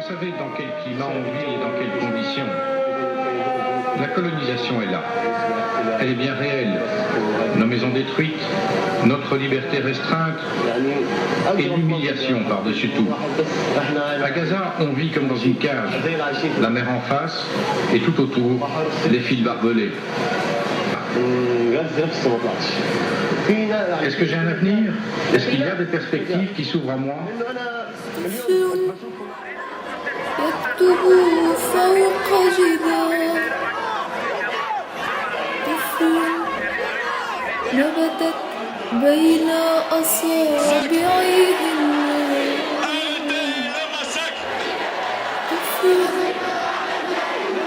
Vous savez dans quel climat on vit et dans quelles conditions. La colonisation est là. Elle est bien réelle. Nos maisons détruites, notre liberté restreinte et l'humiliation par-dessus tout. À Gaza, on vit comme dans une cage. La mer en face et tout autour, les fils barbelés. Est-ce que j'ai un avenir? Est-ce qu'il y a des perspectives qui s'ouvrent à moi? نبتت بين أصابعهم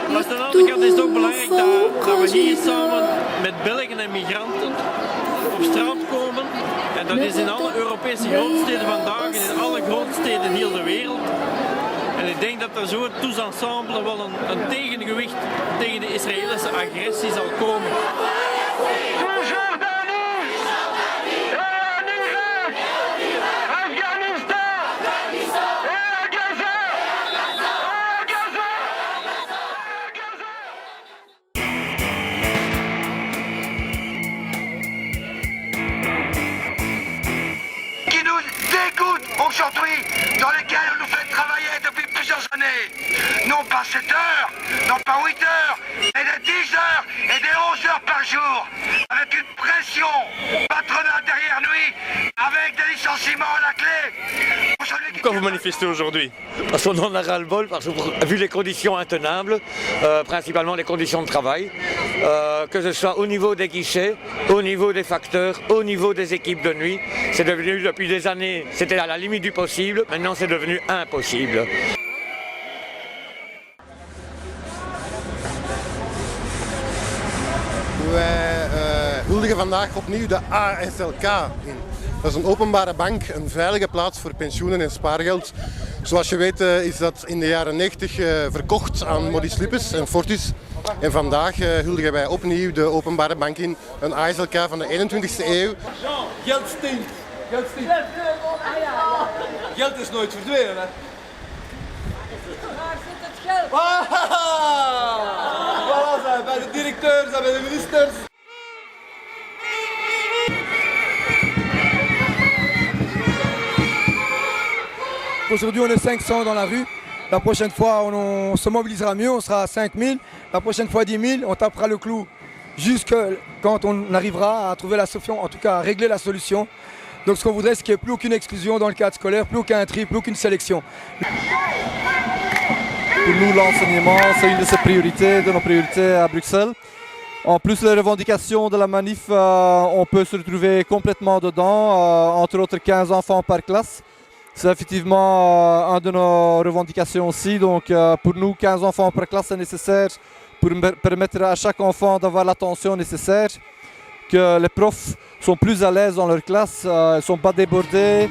Maar aan de andere kant is het ook belangrijk dat we hier samen met Belgen en migranten op straat komen. En dat is in alle Europese grootsteden vandaag en in alle grootsteden in heel de wereld. En ik denk dat er zo tous ensemble wel een tegengewicht tegen de Israëlische agressie zal komen. Aujourd'hui, dans lesquels on nous fait travailler depuis plusieurs années, non pas 7 heures, non pas 8 heures, mais des 10 heures et des 11 heures par jour, avec une pression patronale derrière lui, avec des licenciements à la clé. Pourquoi vous manifestez aujourd'hui? Parce qu'on en a ras-le-bol, parce que vu les conditions intenables, principalement les conditions de travail, que ce soit au niveau des guichets, au niveau des facteurs, au niveau des équipes de nuit, c'est devenu depuis des années, c'était à la limite du possible, maintenant c'est devenu impossible. Wij huldigen vandaag opnieuw de ASLK in. Dat is een openbare bank, een veilige plaats voor pensioenen en spaargeld. Zoals je weet is dat in de jaren 90 verkocht aan Maurice Lippes en Fortis. En vandaag huldigen wij opnieuw de openbare bank in, een ASLK van de 21e eeuw. Geld stinkt. Geld stinkt. Geld is nooit verdwenen, hè? Waar zit het geld? Voilà, zijn bij de directeurs en bij de ministers. Aujourd'hui, on est 500 dans la rue. La prochaine fois, on se mobilisera mieux, on sera à 5000. La prochaine fois, 10 000. On tapera le clou jusque quand on arrivera à trouver la solution, en tout cas à régler la solution. Donc ce qu'on voudrait, c'est qu'il n'y ait plus aucune exclusion dans le cadre scolaire, plus aucun tri, plus aucune sélection. Pour nous, l'enseignement, c'est une de ses priorités, de nos priorités à Bruxelles. En plus, les revendications de la manif, on peut se retrouver complètement dedans, entre autres 15 enfants par classe. C'est effectivement une de nos revendications aussi. Donc pour nous, 15 enfants par classe, c'est nécessaire pour permettre à chaque enfant d'avoir l'attention nécessaire, que les profs sont plus à l'aise dans leur classe, ils ne sont pas débordés.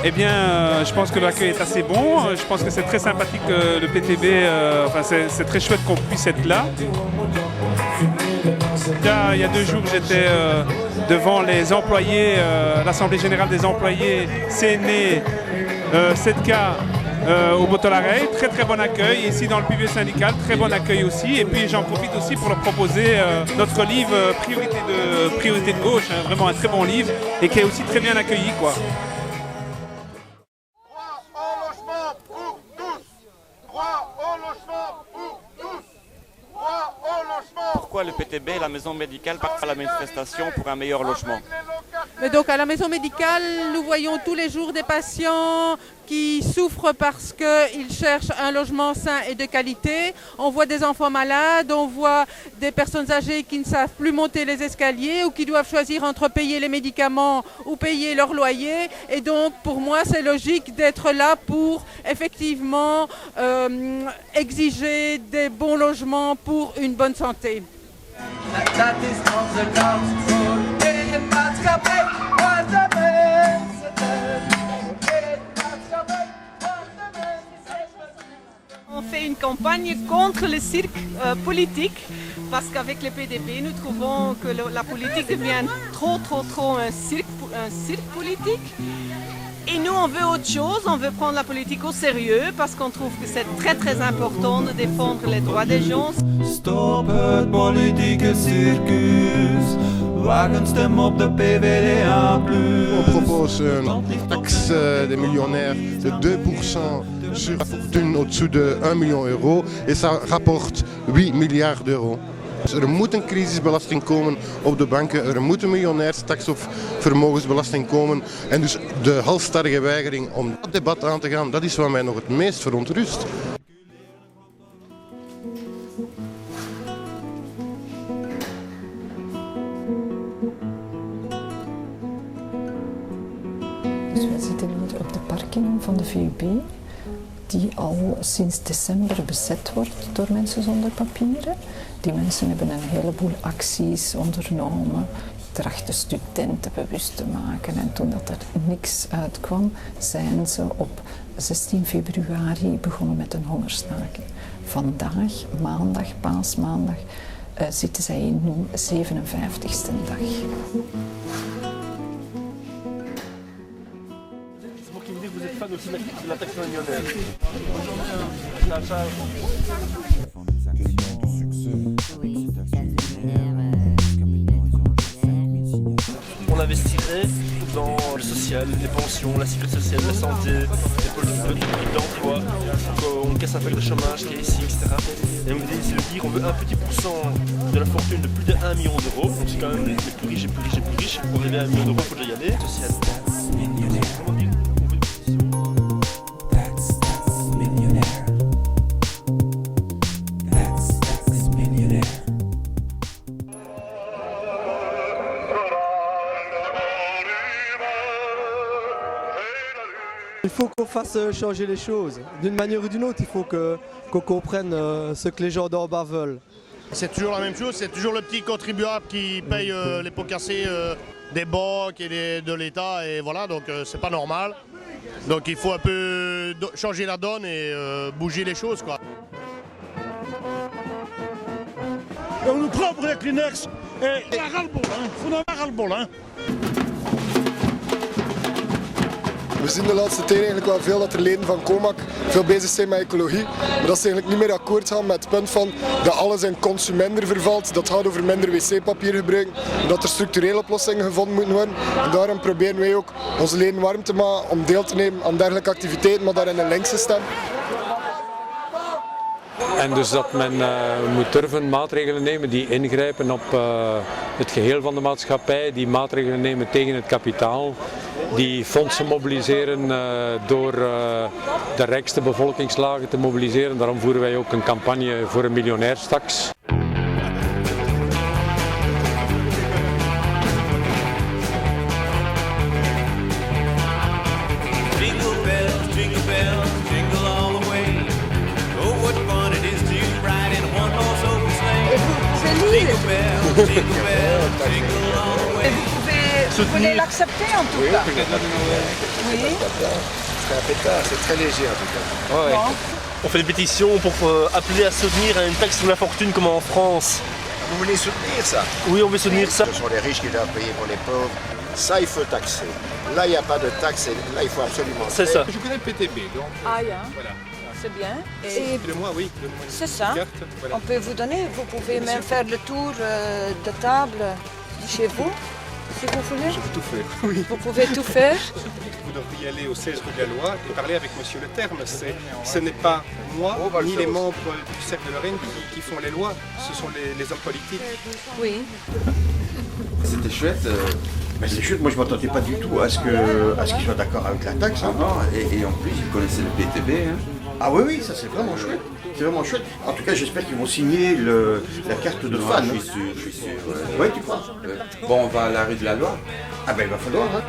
Eh bien, je pense que l'accueil est assez bon. Je pense que c'est très sympathique le PTB. Enfin, c'est très chouette qu'on puisse être là. Il y a 2 jours, j'étais devant les employés, l'Assemblée Générale des employés CNE 7K au Botolarey. Très très bon accueil. Ici dans le PV syndical, très bon accueil aussi. Et puis j'en profite aussi pour leur proposer notre livre Priorité de gauche, hein, vraiment un très bon livre et qui est aussi très bien accueilli, quoi. Pourquoi le PTB et la maison médicale partent à la manifestation pour un meilleur logement? Mais donc à la maison médicale, nous voyons tous les jours des patients qui souffrent parce qu'ils cherchent un logement sain et de qualité. On voit des enfants malades, on voit des personnes âgées qui ne savent plus monter les escaliers ou qui doivent choisir entre payer les médicaments ou payer leur loyer. Et donc pour moi, c'est logique d'être là pour effectivement exiger des bons logements pour une bonne santé. On fait une campagne contre le cirque politique, parce qu'avec le PDB, nous trouvons que la politique devient trop un cirque politique. Et nous, on veut autre chose, on veut prendre la politique au sérieux, parce qu'on trouve que c'est très important de défendre les droits des gens. Stop het politieke circus, waag een stem op de PvdA+. On propose une taxe des millionnaires de 2% sur la fortune au-dessous de 1 million euro et ça rapporte 8 milliards d'euros. Dus er moet een crisisbelasting komen op de banken, er moet een miljonairstax of vermogensbelasting komen. En dus de halsstarrige weigering om dat debat aan te gaan, dat is wat mij nog het meest verontrust. Dus wij zitten hier op de parking van de VUB, die al sinds december bezet wordt door mensen zonder papieren. Die mensen hebben een heleboel acties ondernomen, trachten studenten bewust te maken. En toen dat er niks uitkwam, zijn ze op 16 februari begonnen met een hongerstaking. Vandaag, maandag, paasmaandag, zitten zij in hun 57ste dag. Vous êtes fan aussi de la taxe millionnaire. On investirait dans le social, les pensions, la sécurité sociale, la santé, les politiques d'emploi, on casse un peu le chômage qui est ici, etc. Et donc l'idée c'est de dire qu'on veut un petit pourcent de la fortune de plus de 1 million d'euros, donc c'est quand même les plus riches et plus riches et plus riches. Pour arriver à 1 million d'euros, il faut déjà y aller. Social. Il faut qu'on fasse changer les choses. D'une manière ou d'une autre, il faut qu'on comprenne ce que les gens d'en bas veulent. C'est toujours la même chose, c'est toujours le petit contribuable qui paye les pots cassés des banques et de l'État, et voilà, donc c'est pas normal. Donc il faut un peu changer la donne et bouger les choses, quoi. On nous prend pour les Kleenex et on a ras-le-bol, hein. On a ras-le-bol, hein. We zien de laatste tijd eigenlijk wel veel dat er leden van Comac veel bezig zijn met ecologie. Maar dat ze eigenlijk niet meer akkoord gaan met het punt van dat alles in consumenter vervalt. Dat gaat over minder wc-papier gebruiken. Dat er structurele oplossingen gevonden moeten worden. En daarom proberen wij ook onze leden warm te maken om deel te nemen aan dergelijke activiteiten, maar daar in een linkse stem. En dus dat men moet durven maatregelen nemen die ingrijpen op het geheel van de maatschappij, die maatregelen nemen tegen het kapitaal, die fondsen mobiliseren door de rijkste bevolkingslagen te mobiliseren. Daarom voeren wij ook een campagne voor een miljonairstax. Vous pouvez l'accepter en tout cas. Oui. C'est très léger en tout cas. Ouais. On fait des pétitions pour appeler à soutenir une taxe sur la fortune comme en France. Vous voulez soutenir ça? Oui, on veut soutenir ça. Ce sont les riches qui doivent payer pour les pauvres. Ça, il faut taxer. Là, il n'y a pas de taxe. Là, il faut absolument. C'est ça. Je connais le PTB, donc. Ah, yeah. Voilà. C'est bien. Et le mois, oui. C'est ça. Carte, voilà. On peut vous donner. Vous pouvez même faire le tour de table chez vous. Si vous voulez. Je peux tout faire, oui. Vous pouvez tout faire. Vous devriez aller au 16 rue de la Loi et parler avec Monsieur Le Terme. Ce n'est pas moi ni les membres du Cercle de Lorraine qui font les lois, ce sont les hommes politiques. Oui. C'était chouette. Mais c'est chouette, moi je ne m'attendais pas du tout à ce qu'ils soient d'accord avec la taxe. Hein. Et en plus, ils connaissaient le PTB. Hein. Ah oui, ça c'est vraiment chouette. C'est vraiment chouette. En tout cas, j'espère qu'ils vont signer la carte de fan. Je suis sûr. Oui, tu crois? Bon, on va à la rue de la Loi. Ah ben il va falloir. Hein.